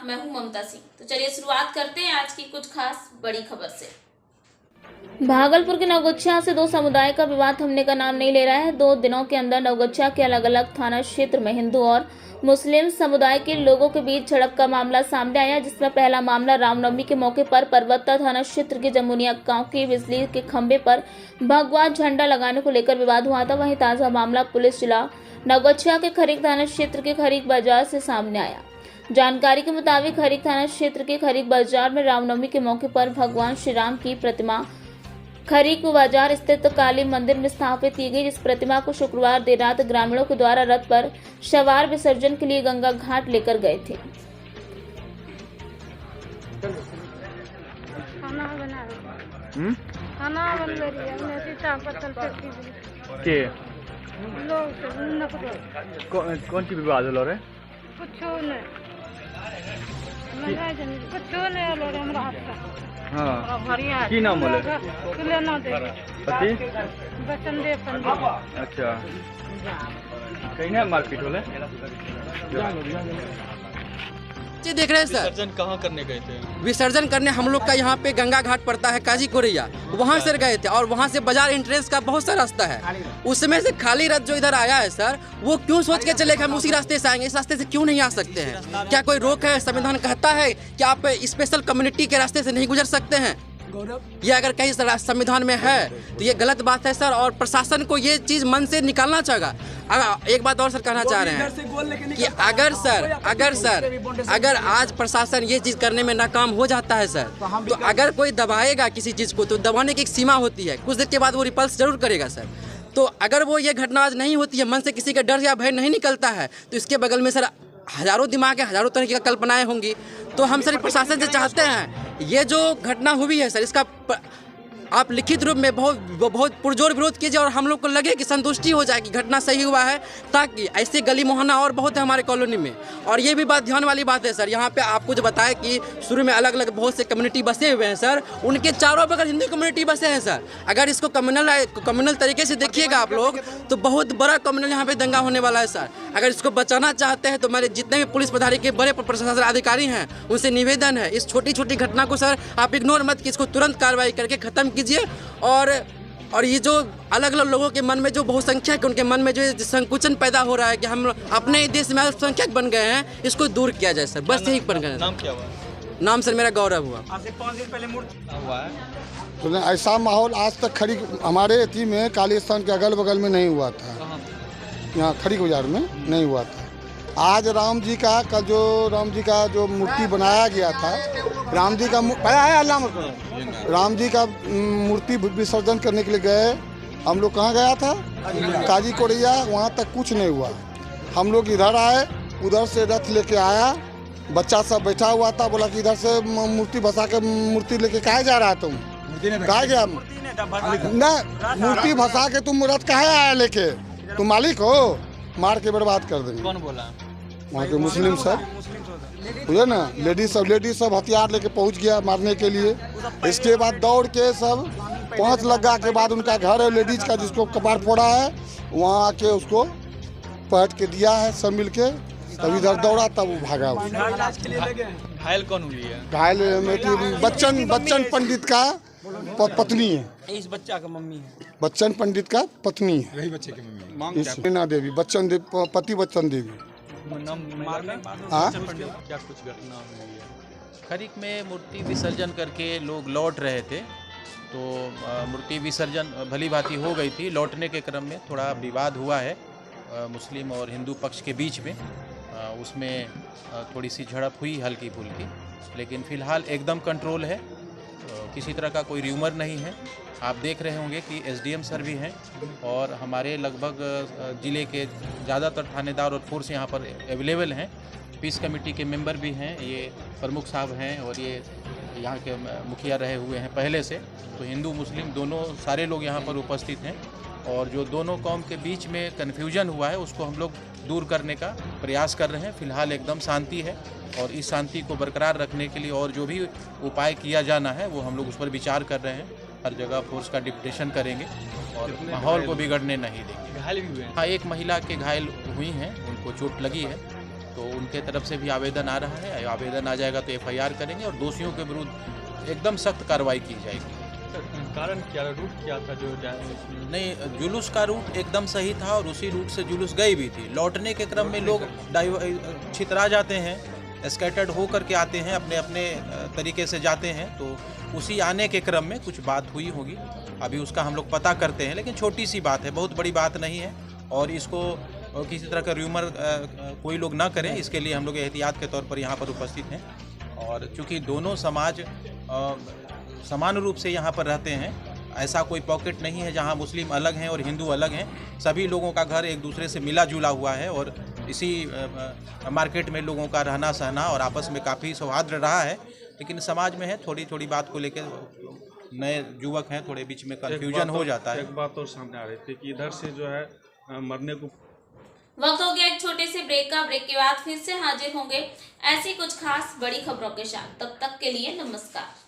मैं हूं ममता सिंह। तो चलिए शुरुआत करते हैं आज की कुछ खास बड़ी खबर से। भागलपुर के नवगछिया से दो समुदाय का विवाद थमने का नाम नहीं ले रहा है। 2 दिनों के अंदर नवगछिया के अलग अलग थाना क्षेत्र में हिंदू और मुस्लिम समुदाय के लोगों के बीच झड़प का मामला सामने आया, जिसमें पहला मामला रामनवमी के मौके पर परबत्ता थाना क्षेत्र के जमुनिया गांव के बिजली के खंभे पर भगवा झंडा लगाने को लेकर विवाद हुआ था। वहीं ताजा मामला पुलिस जिला नवगछिया के खरीक थाना क्षेत्र के खरीक बाजार से सामने आया। जानकारी के मुताबिक खरीक थाना क्षेत्र के खरीक बाजार में रामनवमी के मौके पर भगवान श्री राम की प्रतिमा खरीक बाजार स्थित काली मंदिर में स्थापित की गई, जिस प्रतिमा को शुक्रवार देर रात ग्रामीणों के द्वारा रथ पर सवार विसर्जन के लिए गंगा घाट लेकर गए थे। खाना बन रही है कौन सी विवाद हो रहे कुछ नहीं हमरा हाँ की नाम बोले पति अच्छा कहीं ना मारपीट होले देख रहे हैं सर। विसर्जन कहाँ करने गए थे? विसर्जन करने हम लोग का यहाँ पे गंगा घाट पड़ता है काजी कोरैया, वहाँ से गए थे और वहाँ से बाजार एंट्रेंस का बहुत सा रास्ता है, उसमें से खाली रथ जो इधर आया है सर, वो क्यों सोच के चले कि हम उसी रास्ते से आएंगे, इस रास्ते से क्यों नहीं आ सकते हैं? क्या कोई रोक है? संविधान कहता है कि आप स्पेशल कम्युनिटी के रास्ते से नहीं गुजर सकते हैं? ये अगर कहीं संविधान में है तो ये गलत बात है सर, और प्रशासन को ये चीज़ मन से निकालना चाहेगा। एक बात और सर कहना चाह रहे हैं कि अगर आज प्रशासन ये चीज़ करने में नाकाम हो जाता है सर, तो अगर कोई दबाएगा किसी चीज़ को तो दबाने की एक सीमा होती है, कुछ देर के बाद वो रिपल्स जरूर करेगा सर। तो अगर वो ये घटना आज नहीं होती है, मन से किसी का डर या भय नहीं निकलता है, तो इसके बगल में सर हजारों दिमाग है, हजारों तरह की कल्पनाएं होंगी। तो हम सर प्रशासन से चाहते हैं ये जो घटना हुई है सर, इसका आप लिखित रूप में बहुत पुरजोर विरोध कीजिए और हम लोग को लगे कि संतुष्टि हो जाए कि घटना सही हुआ है, ताकि ऐसे गली मोहल्ला और बहुत है हमारे कॉलोनी में। और ये भी बात ध्यान वाली बात है सर, यहाँ पे आपको जो बताया कि शुरू में अलग अलग बहुत से कम्युनिटी बसे हुए हैं सर, उनके चारों बगल हिंदू कम्युनिटी बसे हैं सर। अगर इसको कम्युनल तरीके से देखिएगा आप लोग तो बहुत बड़ा कम्युनल यहाँ पे दंगा होने वाला है सर। अगर इसको बचाना चाहते हैं तो मेरे जितने भी पुलिस पदाधिकारी के बड़े प्रशासन अधिकारी हैं उनसे निवेदन है, इस छोटी छोटी घटना को सर आप इग्नोर मत कीजिए, इसको तुरंत कार्रवाई करके खत्म कीजिए। और ये जो अलग अलग लोगों के मन में जो बहुसंख्यक उनके मन में जो संकुचन पैदा हो रहा है कि हम अपने देश में अल्पसंख्यक बन गए हैं, इसको दूर किया जाए सर, बस यही बन गए। नाम क्या हुआ? नाम सर मेरा गौरव हुआ। आज से 5 दिन पहले हुआ है तो ऐसा माहौल आज तक खड़ी हमारे एथी में काली स्थान के अगल बगल में नहीं हुआ था, यहाँ खड़ी बाजार में नहीं हुआ था। आज राम जी का जो मूर्ति बनाया गया था, राम जी का मूर्ति विसर्जन करने के लिए गए हम लोग। कहाँ गया था? काजी कोरैया, वहाँ तक कुछ नहीं हुआ। हम लोग इधर आए, उधर से रथ लेके आया, बच्चा सब बैठा हुआ था, बोला कि इधर से मूर्ति भसा के मूर्ति लेके कहाँ जा रहा है तुम? कहाँ गया? ना मूर्ति भसा के तुम रथ कहाँ आया लेके? तुम मालिक हो? मार के बर्बाद कर देंगे। कौन बोला? वहाँ के मुस्लिम सब हुए ना, लेडीज सब हथियार लेके पहुँच गया मारने के लिए। इसके बाद दौड़ के सब 5 लगा के बाद उनका घर है लेडीज का जिसको कपार फोड़ा है, वहाँ आके उसको पलट के दिया है सब मिल के, तब इधर दौड़ा तब वो भागा। घायल कौन हुई है? घायल बच्चन पंडित का पत्नी है, इस बच्चा का मम्मी है, बच्चन पंडित का पत्नी है, वही बच्चे की मम्मी मीना देवी, पति बच्चन देवी। क्या कुछ घटना हुई है? खरीक में मूर्ति विसर्जन करके लोग लौट रहे थे, तो मूर्ति विसर्जन भली भांति हो गई थी। लौटने के क्रम में थोड़ा विवाद हुआ है मुस्लिम और हिंदू पक्ष के बीच में, उसमें थोड़ी सी झड़प हुई हल्की फुल्की, लेकिन फ़िलहाल एकदम कंट्रोल है, किसी तरह का कोई र्यूमर नहीं है। आप देख रहे होंगे कि एसडीएम सर भी हैं और हमारे लगभग ज़िले के ज़्यादातर थानेदार और फोर्स यहाँ पर अवेलेबल हैं। पीस कमेटी के मेंबर भी हैं, ये प्रमुख साहब हैं और ये यहाँ के मुखिया रहे हुए हैं पहले से। तो हिंदू मुस्लिम दोनों सारे लोग यहाँ पर उपस्थित हैं और जो दोनों कौम के बीच में कन्फ्यूजन हुआ है उसको हम लोग दूर करने का प्रयास कर रहे हैं। फ़िलहाल एकदम शांति है और इस शांति को बरकरार रखने के लिए और जो भी उपाय किया जाना है वो हम लोग उस पर विचार कर रहे हैं। हर जगह फोर्स का डिप्यूटेशन करेंगे और माहौल को बिगड़ने नहीं देंगे। घायल भी हुए हैं? हाँ, एक महिला के घायल हुई हैं, उनको चोट लगी है, तो उनके तरफ से भी आवेदन आ रहा है। आवेदन आ जाएगा तो FIR करेंगे और दोषियों के विरुद्ध एकदम सख्त कार्रवाई की जाएगी। कारण क्या, रूट क्या था जो नहीं, जुलूस का रूट एकदम सही था और उसी रूट से जुलूस गई भी थी। लौटने के क्रम में लोग छितरा जाते हैं, स्कैटर्ड हो करके आते हैं, अपने अपने तरीके से जाते हैं, तो उसी आने के क्रम में कुछ बात हुई होगी। अभी उसका हम लोग पता करते हैं, लेकिन छोटी सी बात है, बहुत बड़ी बात नहीं है और इसको किसी तरह का र्यूमर कोई लोग ना करें, इसके लिए हम लोग एहतियात के तौर पर यहाँ पर उपस्थित हैं। और चूँकि दोनों समाज समान रूप से यहाँ पर रहते हैं, ऐसा कोई पॉकेट नहीं है जहाँ मुस्लिम अलग हैं और हिंदू अलग हैं। सभी लोगों का घर एक दूसरे से मिला जुला हुआ है और इसी मार्केट में लोगों का रहना सहना और आपस में काफ़ी सौहार्द रहा है। लेकिन समाज में है, थोड़ी थोड़ी बात को लेकर नए युवक हैं, थोड़े बीच में कन्फ्यूजन हो जाता है। एक बात और सामने आ रही थी कि इधर से जो है मरने को वक्त हो गया एक छोटे से ब्रेक का। ब्रेक के बाद फिर से हाजिर होंगे ऐसी कुछ खास बड़ी खबरों के साथ। तब तक के लिए नमस्कार।